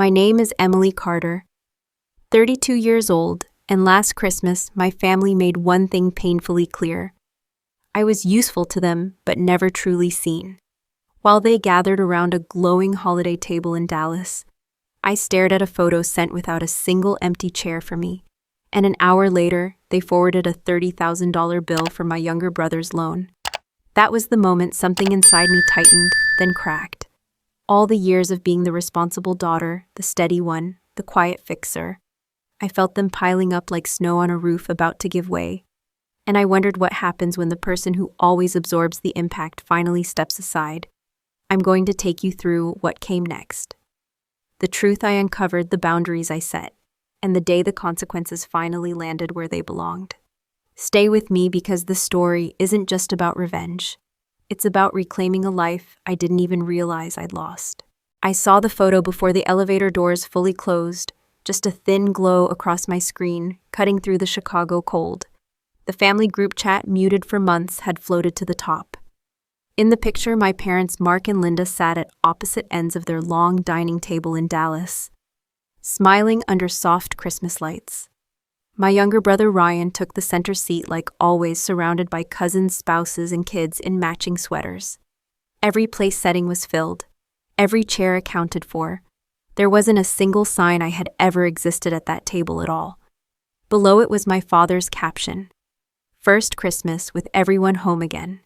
My name is Emily Carter, 32 years old, and last Christmas my family made one thing painfully clear. I was useful to them, but never truly seen. While they gathered around a glowing holiday table in Dallas, I stared at a photo sent without a single empty chair for me, and an hour later they forwarded a $30,000 bill for my younger brother's loan. That was the moment something inside me tightened, then cracked. All the years of being the responsible daughter, the steady one, the quiet fixer, I felt them piling up like snow on a roof about to give way. And I wondered what happens when the person who always absorbs the impact finally steps aside. I'm going to take you through what came next. The truth I uncovered, the boundaries I set, and the day the consequences finally landed where they belonged. Stay with me because this story isn't just about revenge. It's about reclaiming a life I didn't even realize I'd lost. I saw the photo before the elevator doors fully closed, just a thin glow across my screen, cutting through the Chicago cold. The family group chat, muted for months, had floated to the top. In the picture, my parents Mark and Linda sat at opposite ends of their long dining table in Dallas, smiling under soft Christmas lights. My younger brother Ryan took the center seat, like always, surrounded by cousins, spouses, and kids in matching sweaters. Every place setting was filled, every chair accounted for. There wasn't a single sign I had ever existed at that table at all. Below it was my father's caption: "First Christmas with everyone home again.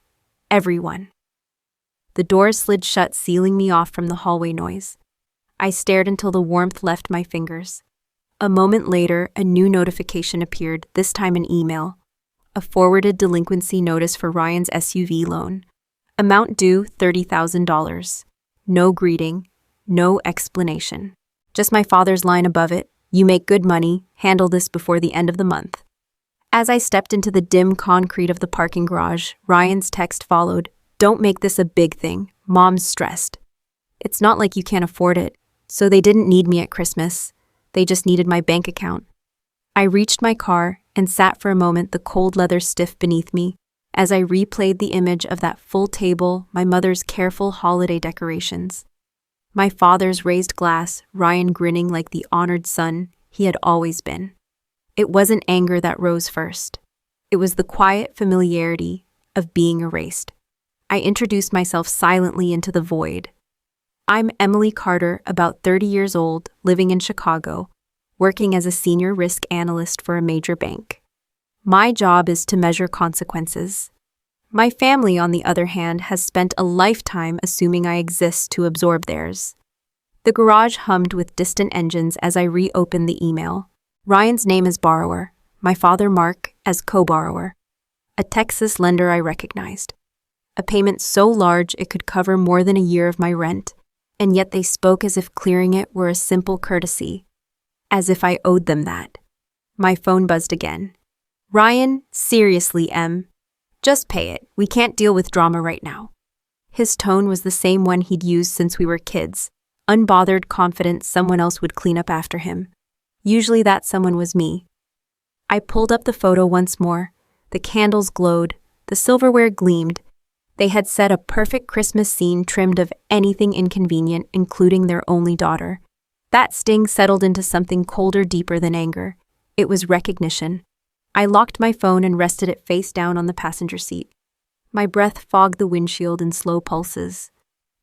Everyone." The doors slid shut, sealing me off from the hallway noise. I stared until the warmth left my fingers. A moment later, a new notification appeared, this time an email. A forwarded delinquency notice for Ryan's SUV loan. Amount due $30,000. No greeting, no explanation. Just my father's line above it: "You make good money, handle this before the end of the month." As I stepped into the dim concrete of the parking garage, Ryan's text followed: "Don't make this a big thing. Mom's stressed. It's not like you can't afford it, so they didn't need me at Christmas. They just needed my bank account." I reached my car and sat for a moment, the cold leather stiff beneath me, as I replayed the image of that full table, my mother's careful holiday decorations, my father's raised glass, Ryan grinning like the honored son he had always been. It wasn't anger that rose first. It was the quiet familiarity of being erased. I introduced myself silently into the void. "I'm Emily Carter, about 30 years old, living in Chicago, working as a senior risk analyst for a major bank. My job is to measure consequences. My family, on the other hand, has spent a lifetime assuming I exist to absorb theirs." The garage hummed with distant engines as I reopened the email. Ryan's name as borrower, my father Mark as co-borrower. A Texas lender I recognized. A payment so large it could cover more than a year of my rent, and yet they spoke as if clearing it were a simple courtesy, as if I owed them that. My phone buzzed again. "Ryan, seriously, Em. Just pay it. We can't deal with drama right now." His tone was the same one he'd used since we were kids, unbothered, confident someone else would clean up after him. Usually that someone was me. I pulled up the photo once more. The candles glowed, the silverware gleamed. They had set a perfect Christmas scene trimmed of anything inconvenient, including their only daughter. That sting settled into something colder, deeper than anger. It was recognition. I locked my phone and rested it face down on the passenger seat. My breath fogged the windshield in slow pulses.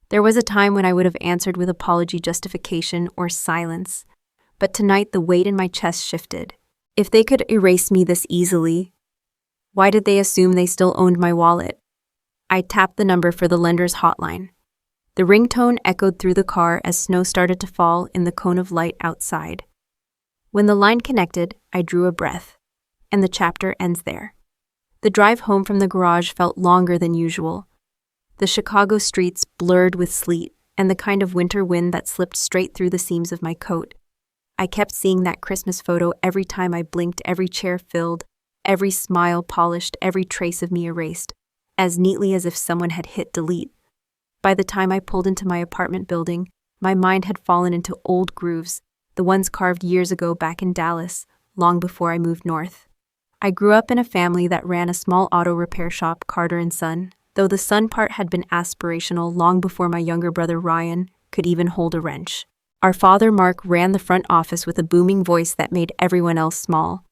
There was a time when I would have answered with apology, justification, or silence. But tonight the weight in my chest shifted. If they could erase me this easily, why did they assume they still owned my wallet? I tapped the number for the lender's hotline. The ringtone echoed through the car as snow started to fall in the cone of light outside. When the line connected, I drew a breath, and the chapter ends there. The drive home from the garage felt longer than usual. The Chicago streets blurred with sleet and the kind of winter wind that slipped straight through the seams of my coat. I kept seeing that Christmas photo every time I blinked, every chair filled, every smile polished, every trace of me erased, as neatly as if someone had hit delete. By the time I pulled into my apartment building, my mind had fallen into old grooves, the ones carved years ago back in Dallas, long before I moved north. I grew up in a family that ran a small auto repair shop, Carter and Son, though the son part had been aspirational long before my younger brother Ryan could even hold a wrench. Our father, Mark, ran the front office with a booming voice that made everyone else small.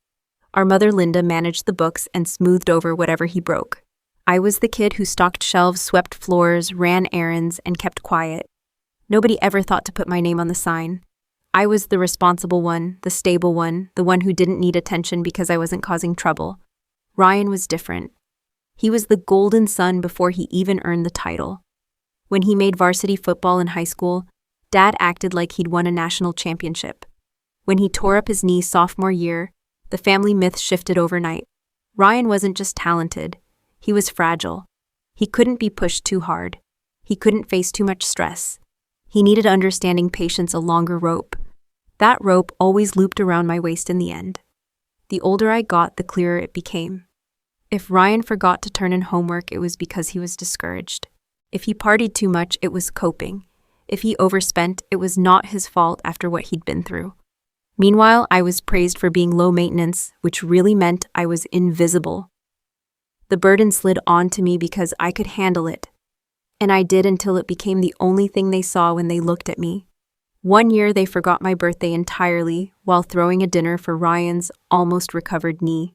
Our mother, Linda, managed the books and smoothed over whatever he broke. I was the kid who stocked shelves, swept floors, ran errands, and kept quiet. Nobody ever thought to put my name on the sign. I was the responsible one, the stable one, the one who didn't need attention because I wasn't causing trouble. Ryan was different. He was the golden son before he even earned the title. When he made varsity football in high school, Dad acted like he'd won a national championship. When he tore up his knee sophomore year, the family myth shifted overnight. Ryan wasn't just talented, he was fragile. He couldn't be pushed too hard. He couldn't face too much stress. He needed understanding patience, a longer rope. That rope always looped around my waist in the end. The older I got, the clearer it became. If Ryan forgot to turn in homework, it was because he was discouraged. If he partied too much, it was coping. If he overspent, it was not his fault after what he'd been through. Meanwhile, I was praised for being low maintenance, which really meant I was invisible. The burden slid onto me because I could handle it. And I did until it became the only thing they saw when they looked at me. One year they forgot my birthday entirely while throwing a dinner for Ryan's almost recovered knee.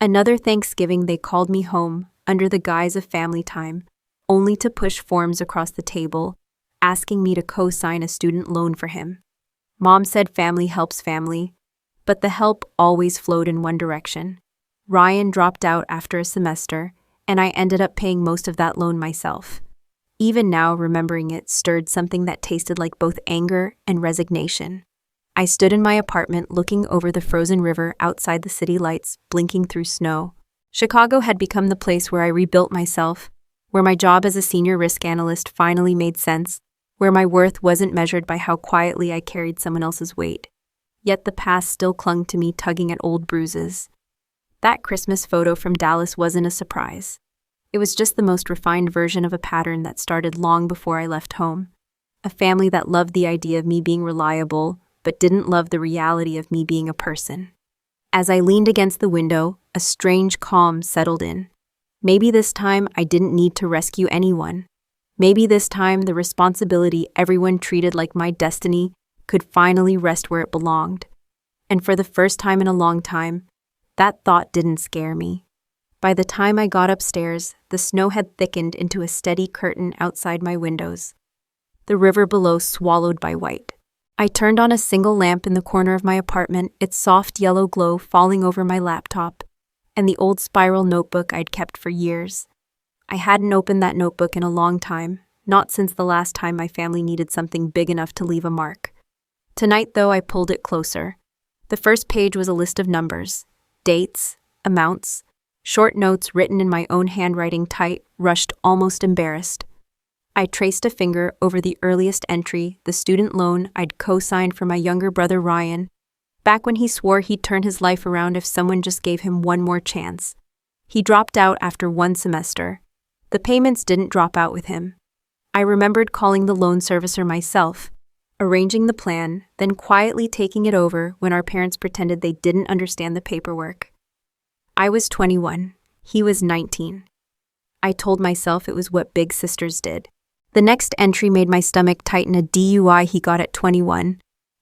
Another Thanksgiving they called me home under the guise of family time, only to push forms across the table, asking me to co-sign a student loan for him. Mom said family helps family, but the help always flowed in one direction. Ryan dropped out after a semester, and I ended up paying most of that loan myself. Even now, remembering it stirred something that tasted like both anger and resignation. I stood in my apartment looking over the frozen river outside the city lights blinking through snow. Chicago had become the place where I rebuilt myself, where my job as a senior risk analyst finally made sense, where my worth wasn't measured by how quietly I carried someone else's weight. Yet the past still clung to me, tugging at old bruises. That Christmas photo from Dallas wasn't a surprise. It was just the most refined version of a pattern that started long before I left home. A family that loved the idea of me being reliable, but didn't love the reality of me being a person. As I leaned against the window, a strange calm settled in. Maybe this time I didn't need to rescue anyone. Maybe this time the responsibility everyone treated like my destiny could finally rest where it belonged. And for the first time in a long time, that thought didn't scare me. By the time I got upstairs, the snow had thickened into a steady curtain outside my windows. The river below swallowed by white. I turned on a single lamp in the corner of my apartment, its soft yellow glow falling over my laptop, and the old spiral notebook I'd kept for years. I hadn't opened that notebook in a long time, not since the last time my family needed something big enough to leave a mark. Tonight, though, I pulled it closer. The first page was a list of numbers, dates, amounts, short notes written in my own handwriting, tight, rushed, almost embarrassed. I traced a finger over the earliest entry, the student loan I'd co-signed for my younger brother Ryan, back when he swore he'd turn his life around if someone just gave him one more chance. He dropped out after one semester. The payments didn't drop out with him. I remembered calling the loan servicer myself, arranging the plan, then quietly taking it over when our parents pretended they didn't understand the paperwork. I was 21. He was 19. I told myself it was what big sisters did. The next entry made my stomach tighten, a DUI he got at 21.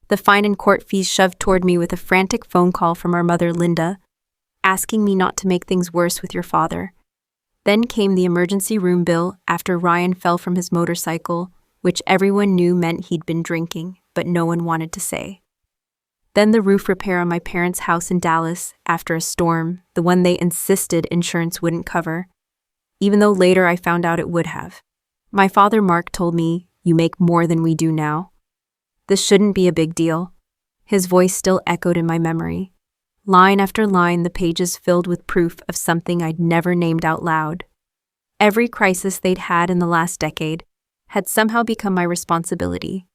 The fine and court fees shoved toward me with a frantic phone call from our mother, Linda, asking me not to make things worse with your father. Then came the emergency room bill after Ryan fell from his motorcycle, which everyone knew meant he'd been drinking, but no one wanted to say. Then the roof repair on my parents' house in Dallas after a storm, the one they insisted insurance wouldn't cover, even though later I found out it would have. My father, Mark, told me, "You make more than we do now. This shouldn't be a big deal." His voice still echoed in my memory. Line after line, the pages filled with proof of something I'd never named out loud. Every crisis they'd had in the last decade had somehow become my responsibility.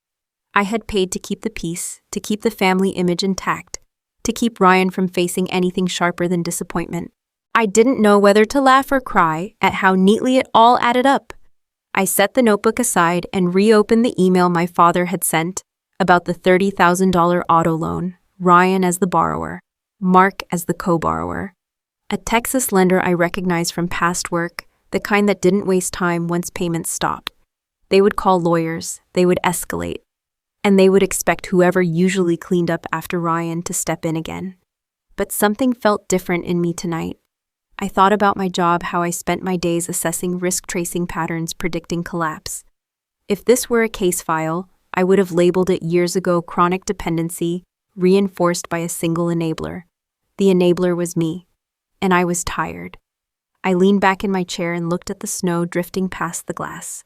I had paid to keep the peace, to keep the family image intact, to keep Ryan from facing anything sharper than disappointment. I didn't know whether to laugh or cry at how neatly it all added up. I set the notebook aside and reopened the email my father had sent about the $30,000 auto loan, Ryan as the borrower, Mark as the co-borrower. A Texas lender I recognized from past work, the kind that didn't waste time once payments stopped. They would call lawyers, they would escalate. and they would expect whoever usually cleaned up after Ryan to step in again. But something felt different in me tonight. I thought about my job, how I spent my days assessing risk tracing patterns, predicting collapse. If this were a case file, I would have labeled it years ago chronic dependency, reinforced by a single enabler. The enabler was me, and I was tired. I leaned back in my chair and looked at the snow drifting past the glass.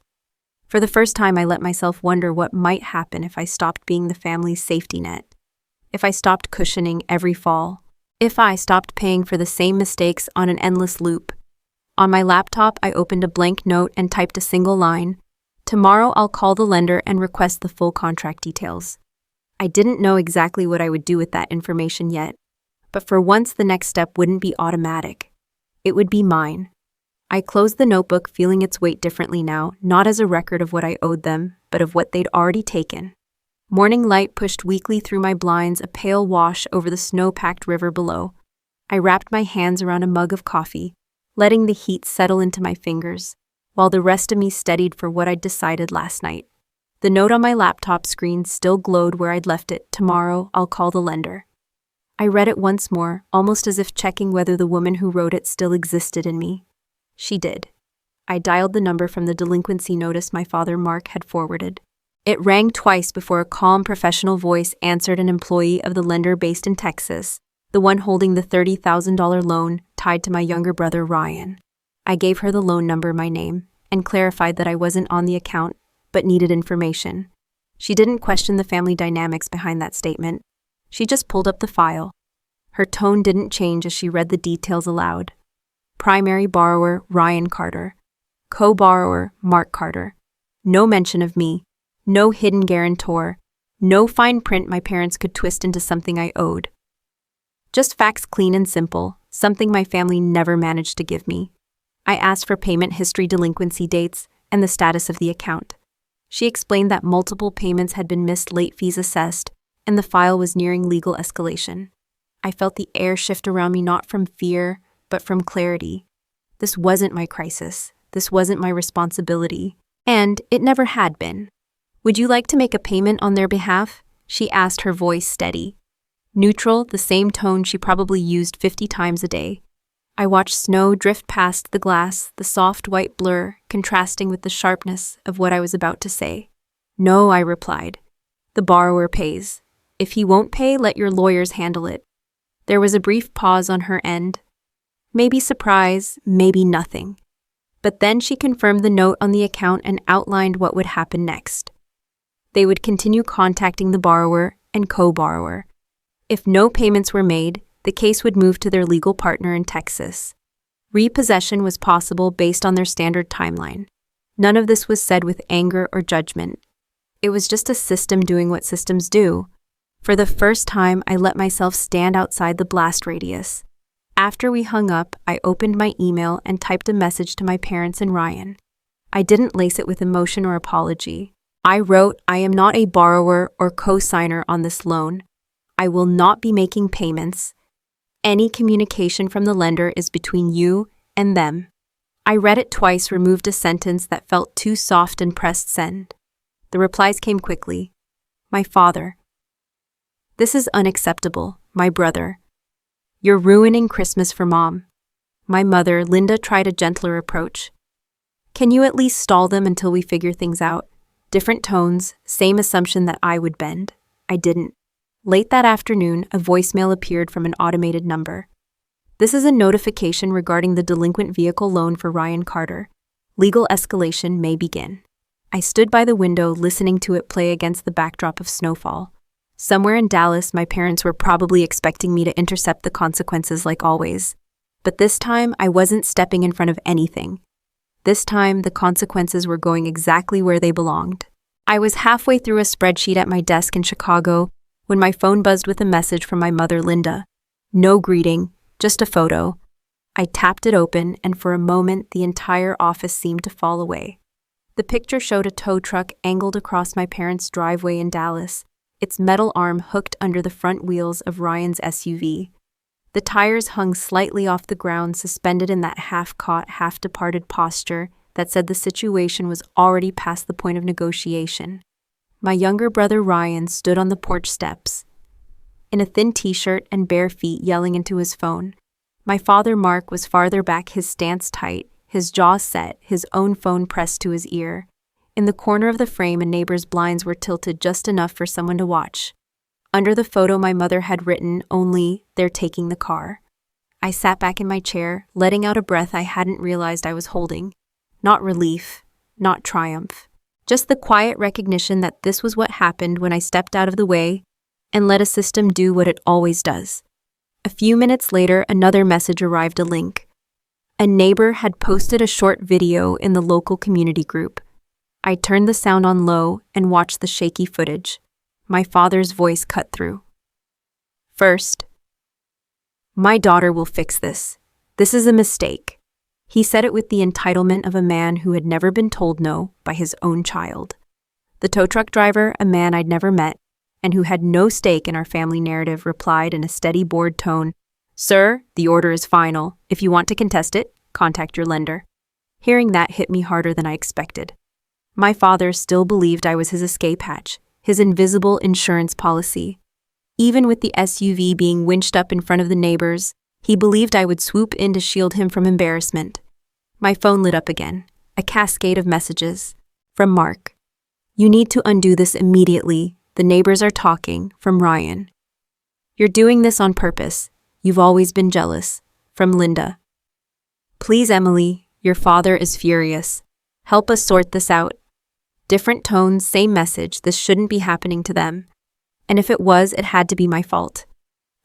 For the first time, I let myself wonder what might happen if I stopped being the family's safety net. If I stopped cushioning every fall. If I stopped paying for the same mistakes on an endless loop. On my laptop, I opened a blank note and typed a single line. Tomorrow, I'll call the lender and request the full contract details. I didn't know exactly what I would do with that information yet, but for once, the next step wouldn't be automatic. It would be mine. I closed the notebook, feeling its weight differently now, not as a record of what I owed them, but of what they'd already taken. Morning light pushed weakly through my blinds, a pale wash over the snow-packed river below. I wrapped my hands around a mug of coffee, letting the heat settle into my fingers, while the rest of me steadied for what I'd decided last night. The note on my laptop screen still glowed where I'd left it. Tomorrow, I'll call the lender. I read it once more, almost as if checking whether the woman who wrote it still existed in me. She did. I dialed the number from the delinquency notice my father, Mark, had forwarded. It rang twice before a calm, professional voice answered, an employee of the lender based in Texas, the one holding the $30,000 loan tied to my younger brother, Ryan. I gave her the loan number, my name, and clarified that I wasn't on the account, but needed information. She didn't question the family dynamics behind that statement. She just pulled up the file. Her tone didn't change as she read the details aloud. Primary borrower, Ryan Carter. Co-borrower, Mark Carter. No mention of me. No hidden guarantor. No fine print my parents could twist into something I owed. Just facts, clean and simple, something my family never managed to give me. I asked for payment history, delinquency dates, and the status of the account. She explained that multiple payments had been missed, late fees assessed, and the file was nearing legal escalation. I felt the air shift around me, not from fear, but from clarity. This wasn't my crisis. This wasn't my responsibility. And it never had been. Would you like to make a payment on their behalf? She asked, her voice steady. Neutral, the same tone she probably used 50 times a day. I watched snow drift past the glass, the soft white blur contrasting with the sharpness of what I was about to say. No, I replied. The borrower pays. If he won't pay, let your lawyers handle it. There was a brief pause on her end. Maybe surprise, maybe nothing. But then she confirmed the note on the account and outlined what would happen next. They would continue contacting the borrower and co-borrower. If no payments were made, the case would move to their legal partner in Texas. Repossession was possible based on their standard timeline. None of this was said with anger or judgment. It was just a system doing what systems do. For the first time, I let myself stand outside the blast radius. After we hung up, I opened my email and typed a message to my parents and Ryan. I didn't lace it with emotion or apology. I wrote, I am not a borrower or co-signer on this loan. I will not be making payments. Any communication from the lender is between you and them. I read it twice, removed a sentence that felt too soft, and pressed send. The replies came quickly. My father. This is unacceptable. My brother. You're ruining Christmas for Mom. My mother, Linda, tried a gentler approach. Can you at least stall them until we figure things out? Different tones, same assumption that I would bend. I didn't. Late that afternoon, a voicemail appeared from an automated number. This is a notification regarding the delinquent vehicle loan for Ryan Carter. Legal escalation may begin. I stood by the window, listening to it play against the backdrop of snowfall. Somewhere in Dallas, my parents were probably expecting me to intercept the consequences like always. But this time, I wasn't stepping in front of anything. This time, the consequences were going exactly where they belonged. I was halfway through a spreadsheet at my desk in Chicago when my phone buzzed with a message from my mother, Linda. No greeting, just a photo. I tapped it open, and for a moment, the entire office seemed to fall away. The picture showed a tow truck angled across my parents' driveway in Dallas, its metal arm hooked under the front wheels of Ryan's SUV. The tires hung slightly off the ground, suspended in that half-caught, half-departed posture that said the situation was already past the point of negotiation. My younger brother Ryan stood on the porch steps, in a thin t-shirt and bare feet, yelling into his phone. My father Mark was farther back, his stance tight, his jaw set, his own phone pressed to his ear. In the corner of the frame, a neighbor's blinds were tilted just enough for someone to watch. Under the photo, my mother had written only, "They're taking the car." I sat back in my chair, letting out a breath I hadn't realized I was holding. Not relief, not triumph. Just the quiet recognition that this was what happened when I stepped out of the way and let a system do what it always does. A few minutes later, another message arrived, a link. A neighbor had posted a short video in the local community group. I turned the sound on low and watched the shaky footage. My father's voice cut through. "First, my daughter will fix this. This is a mistake." He said it with the entitlement of a man who had never been told no by his own child. The tow truck driver, a man I'd never met, and who had no stake in our family narrative, replied in a steady, bored tone, "Sir, the order is final. If you want to contest it, contact your lender." Hearing that hit me harder than I expected. My father still believed I was his escape hatch, his invisible insurance policy. Even with the SUV being winched up in front of the neighbors, he believed I would swoop in to shield him from embarrassment. My phone lit up again, a cascade of messages. From Mark. "You need to undo this immediately. The neighbors are talking." From Ryan. "You're doing this on purpose. You've always been jealous." From Linda. "Please, Emily, your father is furious. Help us sort this out." Different tones, same message. This shouldn't be happening to them. And if it was, it had to be my fault.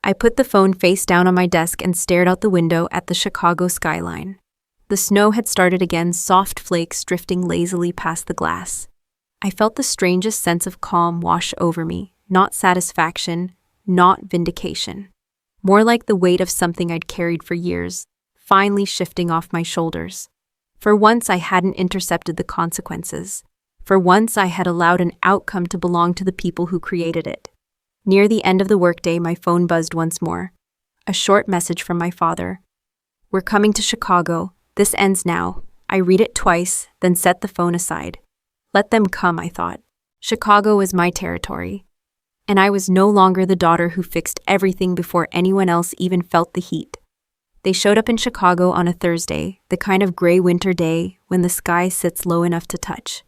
I put the phone face down on my desk and stared out the window at the Chicago skyline. The snow had started again, soft flakes drifting lazily past the glass. I felt the strangest sense of calm wash over me, not satisfaction, not vindication. More like the weight of something I'd carried for years, finally shifting off my shoulders. For once, I hadn't intercepted the consequences. For once, I had allowed an outcome to belong to the people who created it. Near the end of the workday, my phone buzzed once more. A short message from my father. "We're coming to Chicago. This ends now." I read it twice, then set the phone aside. Let them come, I thought. Chicago was my territory. And I was no longer the daughter who fixed everything before anyone else even felt the heat. They showed up in Chicago on a Thursday, the kind of gray winter day when the sky sits low enough to touch.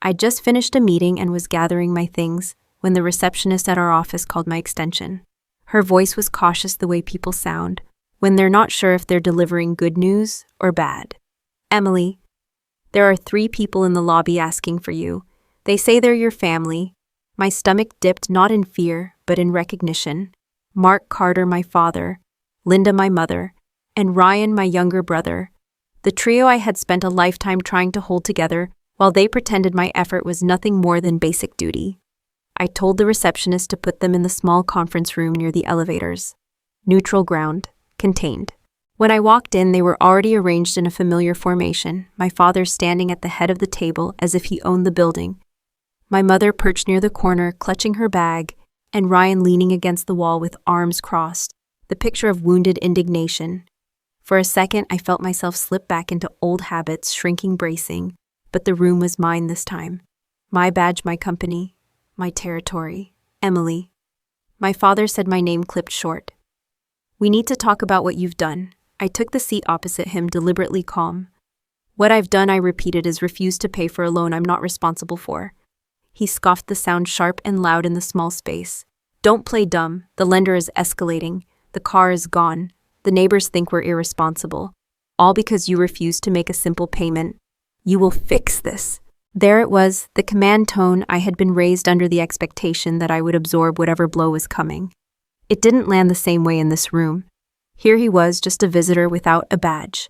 I'd just finished a meeting and was gathering my things when the receptionist at our office called my extension. Her voice was cautious, the way people sound when they're not sure if they're delivering good news or bad. "Emily, there are 3 people in the lobby asking for you. They say they're your family." My stomach dipped, not in fear, but in recognition. Mark Carter, my father, Linda, my mother, and Ryan, my younger brother. The trio I had spent a lifetime trying to hold together, while they pretended my effort was nothing more than basic duty. I told the receptionist to put them in the small conference room near the elevators. Neutral ground, contained. When I walked in, they were already arranged in a familiar formation, my father standing at the head of the table as if he owned the building, my mother perched near the corner, clutching her bag, and Ryan leaning against the wall with arms crossed, the picture of wounded indignation. For a second, I felt myself slip back into old habits, shrinking, bracing, but the room was mine this time. My badge, my company, my territory. Emily. My father said my name clipped short. "We need to talk about what you've done." I took the seat opposite him, deliberately calm. "What I've done," I repeated, "is refuse to pay for a loan I'm not responsible for." He scoffed, the sound sharp and loud in the small space. "Don't play dumb. The lender is escalating. The car is gone. The neighbors think we're irresponsible. All because you refused to make a simple payment. You will fix this." There it was, the command tone I had been raised under the expectation that I would absorb whatever blow was coming. It didn't land the same way in this room. Here he was, just a visitor without a badge.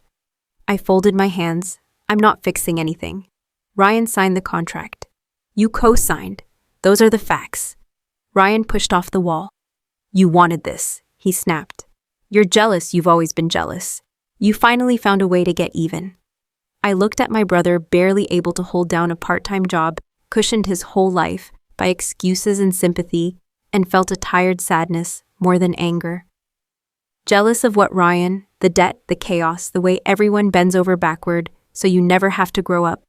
I folded my hands. "I'm not fixing anything." Ryan signed the contract. "You co-signed. Those are the facts." Ryan pushed off the wall. "You wanted this," he snapped. "You're jealous. You've always been jealous. You finally found a way to get even." I looked at my brother, barely able to hold down a part-time job, cushioned his whole life by excuses and sympathy, and felt a tired sadness more than anger. Jealous of what, Ryan? The debt, the chaos, the way everyone bends over backward so you never have to grow up.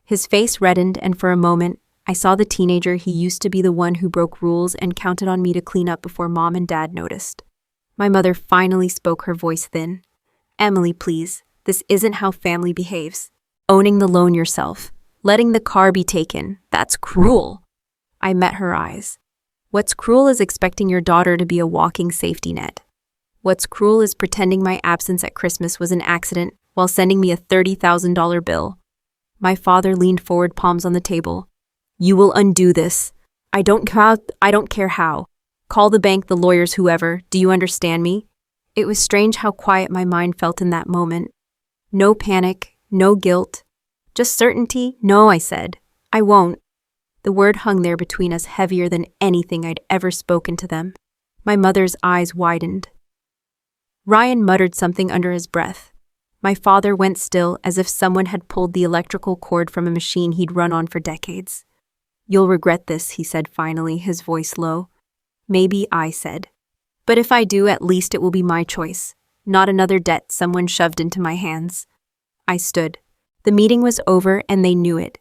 His face reddened, and for a moment, I saw the teenager he used to be, the one who broke rules and counted on me to clean up before Mom and Dad noticed. My mother finally spoke, her voice thin. "Emily, please, this isn't how family behaves. Owning the loan yourself, letting the car be taken, that's cruel." I met her eyes. What's cruel is expecting your daughter to be a walking safety net. What's cruel is pretending my absence at Christmas was an accident while sending me a $30,000 bill. My father leaned forward, palms on the table. "You will undo this. I don't care how. Call the bank, the lawyers, whoever. Do you understand me?" It was strange how quiet my mind felt in that moment. No panic, no guilt, just certainty. "No," I said. "I won't." The word hung there between us, heavier than anything I'd ever spoken to them. My mother's eyes widened. Ryan muttered something under his breath. My father went still, as if someone had pulled the electrical cord from a machine he'd run on for decades. "You'll regret this," he said finally, his voice low. "Maybe," I said. "But if I do, at least it will be my choice, not another debt someone shoved into my hands." I stood. The meeting was over, and they knew it.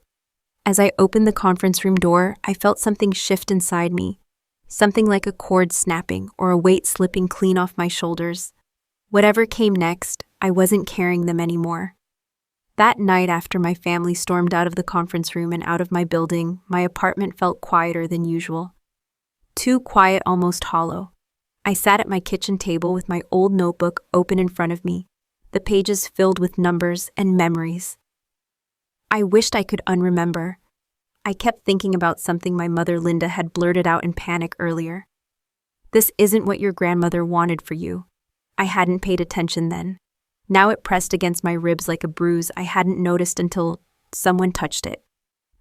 As I opened the conference room door, I felt something shift inside me. Something like a cord snapping or a weight slipping clean off my shoulders. Whatever came next, I wasn't carrying them anymore. That night, after my family stormed out of the conference room and out of my building, my apartment felt quieter than usual. Too quiet, almost hollow. I sat at my kitchen table with my old notebook open in front of me, the pages filled with numbers and memories. I wished I could unremember. I kept thinking about something my mother Linda had blurted out in panic earlier. "This isn't what your grandmother wanted for you." I hadn't paid attention then. Now it pressed against my ribs like a bruise I hadn't noticed until someone touched it.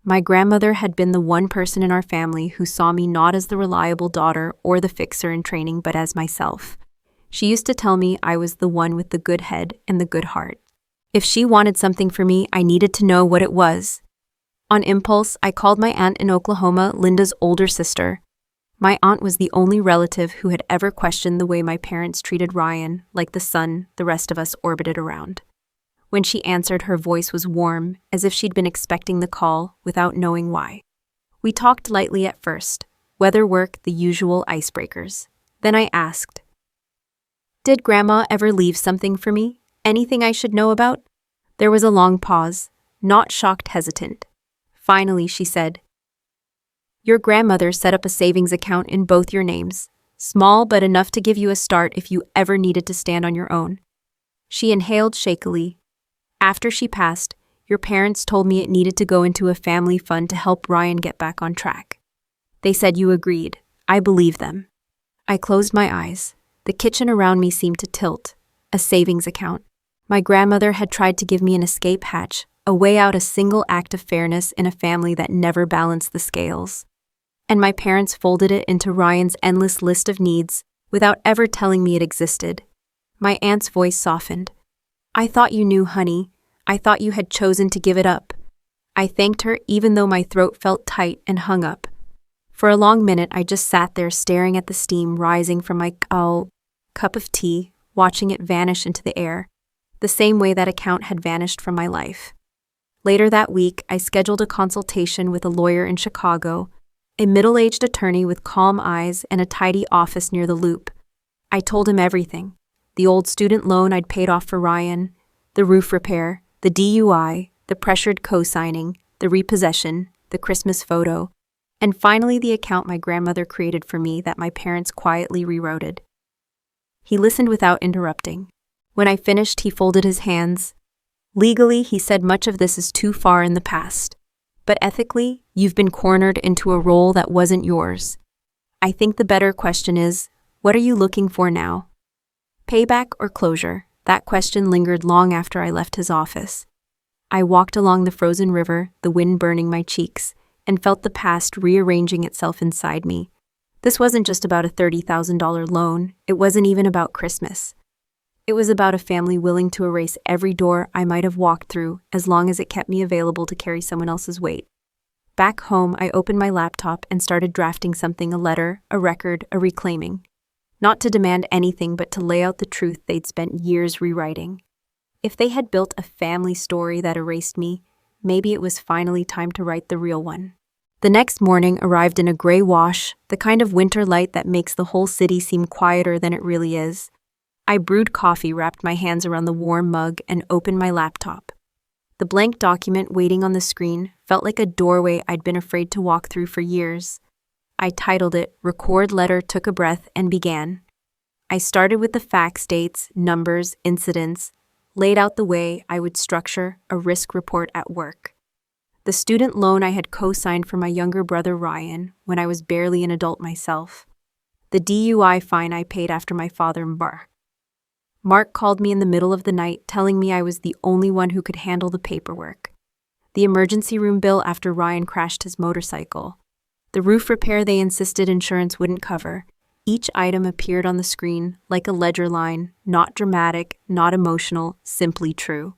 My grandmother had been the one person in our family who saw me not as the reliable daughter or the fixer in training, but as myself. She used to tell me I was the one with the good head and the good heart. If she wanted something for me, I needed to know what it was. On impulse, I called my aunt in Oklahoma, Linda's older sister. My aunt was the only relative who had ever questioned the way my parents treated Ryan, like the sun the rest of us orbited around. When she answered, her voice was warm, as if she'd been expecting the call without knowing why. We talked lightly at first, weather, work, the usual icebreakers. Then I asked, "Did Grandma ever leave something for me? Anything I should know about?" There was a long pause, not shocked, hesitant. Finally, she said, "Your grandmother set up a savings account in both your names, small but enough to give you a start if you ever needed to stand on your own." She inhaled shakily. "After she passed, your parents told me it needed to go into a family fund to help Ryan get back on track. They said you agreed. I believe them." I closed my eyes. The kitchen around me seemed to tilt. A savings account. My grandmother had tried to give me an escape hatch, a way out, a single act of fairness in a family that never balanced the scales. And my parents folded it into Ryan's endless list of needs without ever telling me it existed. My aunt's voice softened. "I thought you knew, honey. I thought you had chosen to give it up." I thanked her even though my throat felt tight and hung up. For a long minute, I just sat there staring at the steam rising from my cup of tea, watching it vanish into the air, the same way that account had vanished from my life. Later that week, I scheduled a consultation with a lawyer in Chicago, a middle-aged attorney with calm eyes and a tidy office near the Loop. I told him everything. The old student loan I'd paid off for Ryan, the roof repair, the DUI, the pressured co-signing, the repossession, the Christmas photo, and finally the account my grandmother created for me that my parents quietly rewrote. He listened without interrupting. When I finished, he folded his hands. "Legally," he said, "much of this is too far in the past. But ethically, you've been cornered into a role that wasn't yours. I think the better question is, what are you looking for now? Payback or closure?" That question lingered long after I left his office. I walked along the frozen river, the wind burning my cheeks, and felt the past rearranging itself inside me. This wasn't just about a $30,000 loan. It wasn't even about Christmas. It was about a family willing to erase every door I might have walked through as long as it kept me available to carry someone else's weight. Back home, I opened my laptop and started drafting something, a letter, a record, a reclaiming. Not to demand anything, but to lay out the truth they'd spent years rewriting. If they had built a family story that erased me, maybe it was finally time to write the real one. The next morning arrived in a gray wash, the kind of winter light that makes the whole city seem quieter than it really is. I brewed coffee, wrapped my hands around the warm mug, and opened my laptop. The blank document waiting on the screen felt like a doorway I'd been afraid to walk through for years. I titled it Record Letter, took a breath, and began. I started with the facts, dates, numbers, incidents, laid out the way I would structure a risk report at work. The student loan I had co-signed for my younger brother Ryan when I was barely an adult myself. The DUI fine I paid after my father Mark called me in the middle of the night telling me I was the only one who could handle the paperwork. The emergency room bill after Ryan crashed his motorcycle. The roof repair they insisted insurance wouldn't cover. Each item appeared on the screen like a ledger line, not dramatic, not emotional, simply true.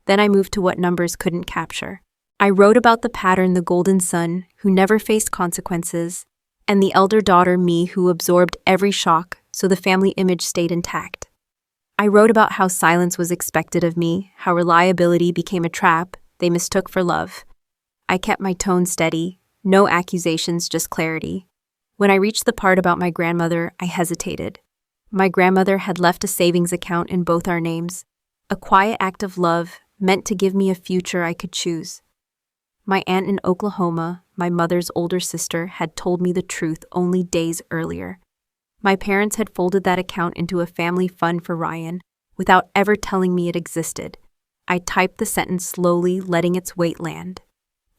Then I moved to what numbers couldn't capture. I wrote about the pattern, the golden son, who never faced consequences, and the elder daughter, me, who absorbed every shock so the family image stayed intact. I wrote about how silence was expected of me, how reliability became a trap they mistook for love. I kept my tone steady, no accusations, just clarity. When I reached the part about my grandmother, I hesitated. My grandmother had left a savings account in both our names, a quiet act of love meant to give me a future I could choose. My aunt in Oklahoma, my mother's older sister, had told me the truth only days earlier. My parents had folded that account into a family fund for Ryan without ever telling me it existed. I typed the sentence slowly, letting its weight land.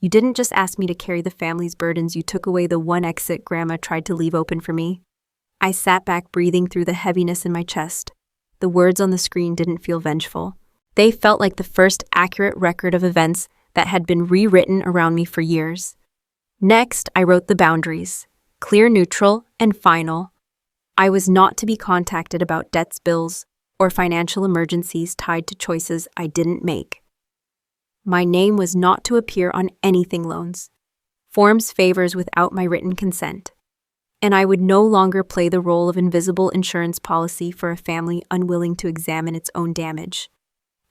You didn't just ask me to carry the family's burdens, you took away the one exit Grandma tried to leave open for me. I sat back, breathing through the heaviness in my chest. The words on the screen didn't feel vengeful. They felt like the first accurate record of events that had been rewritten around me for years. Next, I wrote the boundaries. Clear, neutral, and final. I was not to be contacted about debts, bills, or financial emergencies tied to choices I didn't make. My name was not to appear on anything loans, forms, favors without my written consent. And I would no longer play the role of invisible insurance policy for a family unwilling to examine its own damage.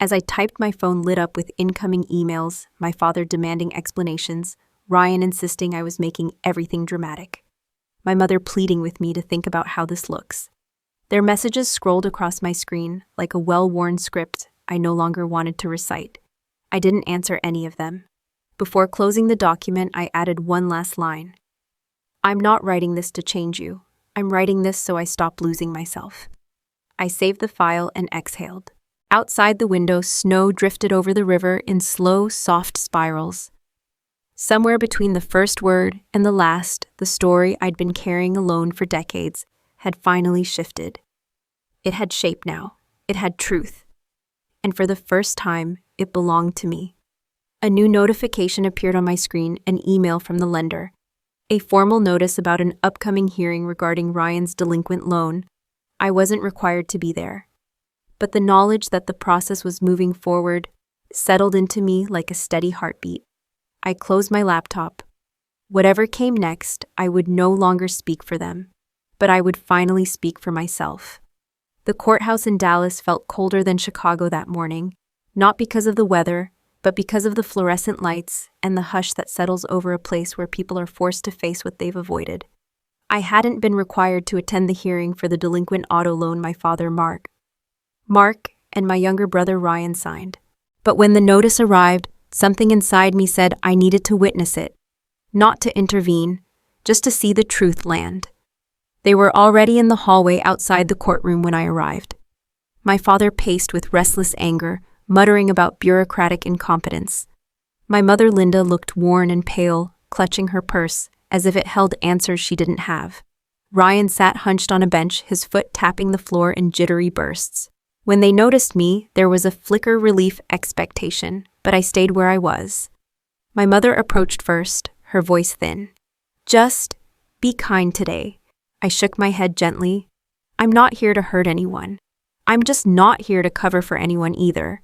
As I typed, my phone lit up with incoming emails, my father demanding explanations, Ryan insisting I was making everything dramatic, my mother pleading with me to think about how this looks. Their messages scrolled across my screen like a well-worn script I no longer wanted to recite. I didn't answer any of them. Before closing the document, I added one last line. I'm not writing this to change you. I'm writing this so I stop losing myself. I saved the file and exhaled. Outside the window, snow drifted over the river in slow, soft spirals. Somewhere between the first word and the last, the story I'd been carrying alone for decades had finally shifted. It had shape now. It had truth. And for the first time, it belonged to me. A new notification appeared on my screen, an email from the lender. A formal notice about an upcoming hearing regarding Ryan's delinquent loan. I wasn't required to be there. But the knowledge that the process was moving forward settled into me like a steady heartbeat. I closed my laptop. Whatever came next, I would no longer speak for them, but I would finally speak for myself. The courthouse in Dallas felt colder than Chicago that morning, not because of the weather, but because of the fluorescent lights and the hush that settles over a place where people are forced to face what they've avoided. I hadn't been required to attend the hearing for the delinquent auto loan my father Mark and my younger brother Ryan signed. But when the notice arrived, something inside me said I needed to witness it, not to intervene, just to see the truth land. They were already in the hallway outside the courtroom when I arrived. My father paced with restless anger, muttering about bureaucratic incompetence. My mother Linda looked worn and pale, clutching her purse, as if it held answers she didn't have. Ryan sat hunched on a bench, his foot tapping the floor in jittery bursts. When they noticed me, there was a flicker relief expectation, but I stayed where I was. My mother approached first, her voice thin. Just be kind today. I shook my head gently. I'm not here to hurt anyone. I'm just not here to cover for anyone either.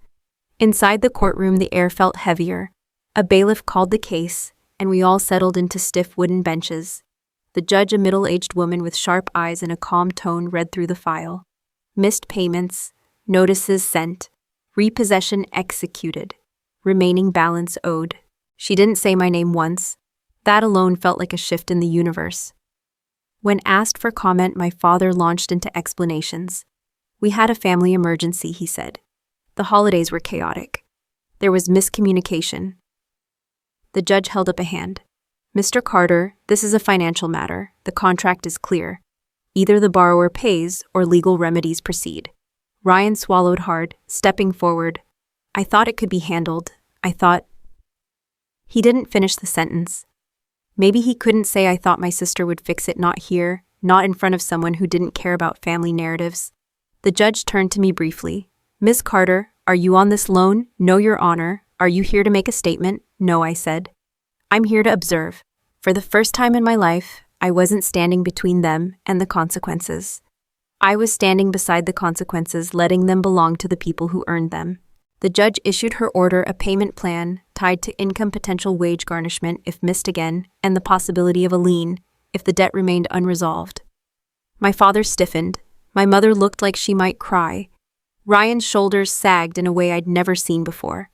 Inside the courtroom, the air felt heavier. A bailiff called the case, and we all settled into stiff wooden benches. The judge, a middle-aged woman with sharp eyes and a calm tone, read through the file. Missed payments, notices sent, repossession executed, remaining balance owed. She didn't say my name once, That alone felt like a shift in the universe. When asked for comment, my father launched into explanations. We had a family emergency, he said. The holidays were chaotic. There was miscommunication. The judge held up a hand. Mr. Carter, this is a financial matter. The contract is clear. Either the borrower pays or legal remedies proceed. Ryan swallowed hard, stepping forward. I thought it could be handled. He didn't finish the sentence. Maybe he couldn't say I thought my sister would fix it, not here, not in front of someone who didn't care about family narratives. The judge turned to me briefly. Ms. Carter, are you on this loan? No, Your Honor. Are you here to make a statement? No, I said. I'm here to observe. For the first time in my life, I wasn't standing between them and the consequences. I was standing beside the consequences, letting them belong to the people who earned them. The judge issued her order a payment plan tied to income, potential wage garnishment if missed again, and the possibility of a lien if the debt remained unresolved. My father stiffened. My mother looked like she might cry. Ryan's shoulders sagged in a way I'd never seen before.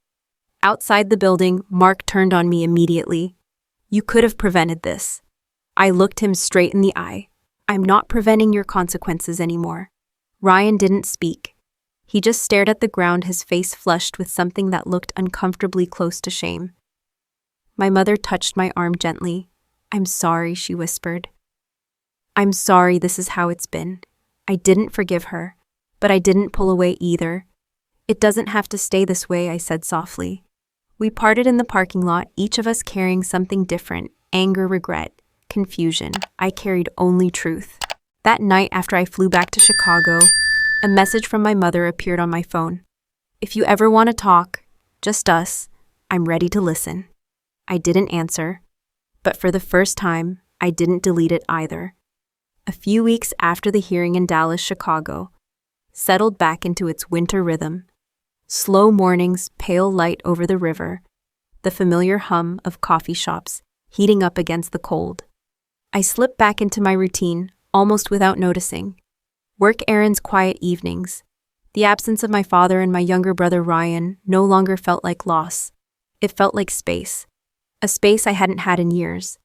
Outside the building, Mark turned on me immediately. You could have prevented this. I looked him straight in the eye. I'm not preventing your consequences anymore. Ryan didn't speak. He just stared at the ground, his face flushed with something that looked uncomfortably close to shame. My mother touched my arm gently. I'm sorry, she whispered. I'm sorry, this is how it's been. I didn't forgive her, but I didn't pull away either. It doesn't have to stay this way, I said softly. We parted in the parking lot, each of us carrying something different: anger, regret, confusion. I carried only truth. That night after I flew back to Chicago, a message from my mother appeared on my phone. If you ever want to talk, just us, I'm ready to listen. I didn't answer, but for the first time, I didn't delete it either. A few weeks after the hearing in Dallas, Chicago settled back into its winter rhythm. Slow mornings, pale light over the river, the familiar hum of coffee shops heating up against the cold. I slipped back into my routine, almost without noticing. Work errands, quiet evenings. The absence of my father and my younger brother Ryan no longer felt like loss. It felt like space. A space I hadn't had in years.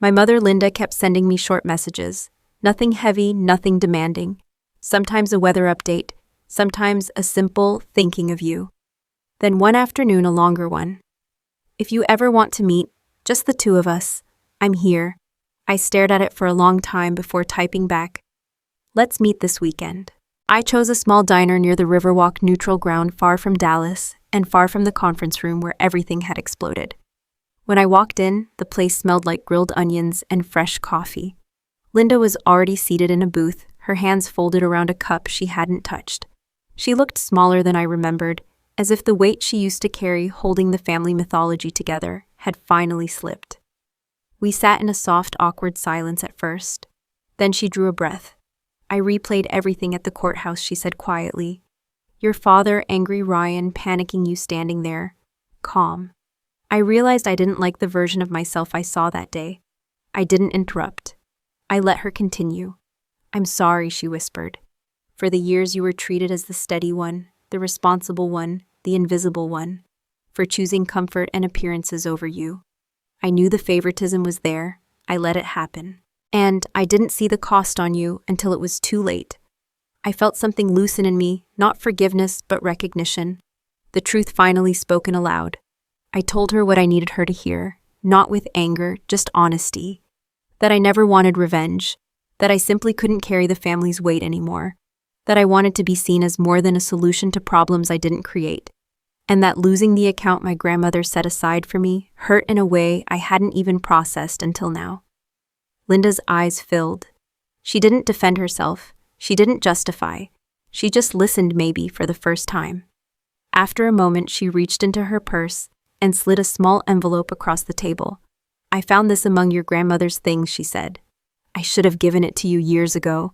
My mother Linda kept sending me short messages. Nothing heavy, nothing demanding. Sometimes a weather update, sometimes a simple thinking of you. Then one afternoon, a longer one. If you ever want to meet, just the two of us, I'm here. I stared at it for a long time before typing back. Let's meet this weekend. I chose a small diner near the Riverwalk neutral ground, far from Dallas and far from the conference room where everything had exploded. When I walked in, the place smelled like grilled onions and fresh coffee. Linda was already seated in a booth, her hands folded around a cup she hadn't touched. She looked smaller than I remembered, as if the weight she used to carry holding the family mythology together had finally slipped. We sat in a soft, awkward silence at first. Then she drew a breath. I replayed everything at the courthouse, she said quietly. Your father, angry Ryan, panicking, you standing there, calm. I realized I didn't like the version of myself I saw that day. I didn't interrupt. I let her continue. I'm sorry, she whispered. For the years you were treated as the steady one, the responsible one, the invisible one. For choosing comfort and appearances over you. I knew the favoritism was there. I let it happen. And I didn't see the cost on you until it was too late. I felt something loosen in me, not forgiveness, but recognition. The truth finally spoken aloud. I told her what I needed her to hear, not with anger, just honesty. That I never wanted revenge. That I simply couldn't carry the family's weight anymore. That I wanted to be seen as more than a solution to problems I didn't create. And that losing the account my grandmother set aside for me hurt in a way I hadn't even processed until now. Linda's eyes filled. She didn't defend herself. She didn't justify. She just listened, maybe for the first time. After a moment, she reached into her purse and slid a small envelope across the table. I found this among your grandmother's things, she said. I should have given it to you years ago.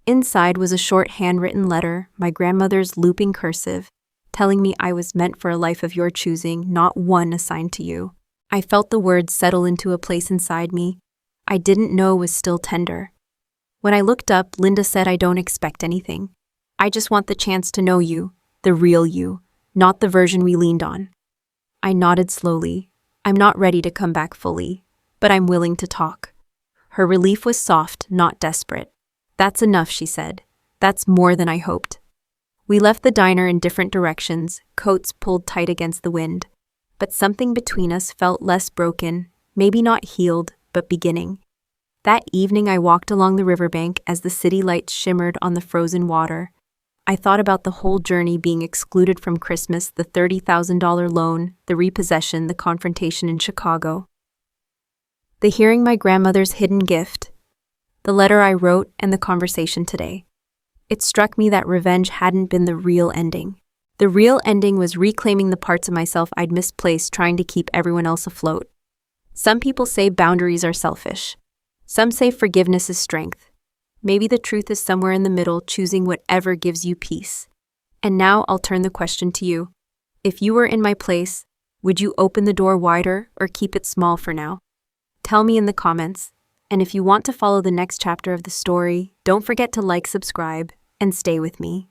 Inside was a short handwritten letter, my grandmother's looping cursive, telling me I was meant for a life of your choosing, not one assigned to you. I felt the words settle into a place inside me I didn't know was still tender. When I looked up, Linda said, I don't expect anything. I just want the chance to know you, the real you, not the version we leaned on. I nodded slowly. I'm not ready to come back fully. but I'm willing to talk." Her relief was soft, not desperate. "That's enough," she said. "That's more than I hoped." We left the diner in different directions, coats pulled tight against the wind. But something between us felt less broken, maybe not healed, but beginning. That evening I walked along the riverbank as the city lights shimmered on the frozen water. I thought about the whole journey, being excluded from Christmas, the $30,000 loan, the repossession, the confrontation in Chicago. The hearing my grandmother's hidden gift, the letter I wrote, and the conversation today. It struck me that revenge hadn't been the real ending. The real ending was reclaiming the parts of myself I'd misplaced, trying to keep everyone else afloat. Some people say boundaries are selfish. Some say forgiveness is strength. Maybe the truth is somewhere in the middle, choosing whatever gives you peace. And now I'll turn the question to you. If you were in my place, would you open the door wider or keep it small for now? Tell me in the comments. And if you want to follow the next chapter of the story, don't forget to like, subscribe, and stay with me.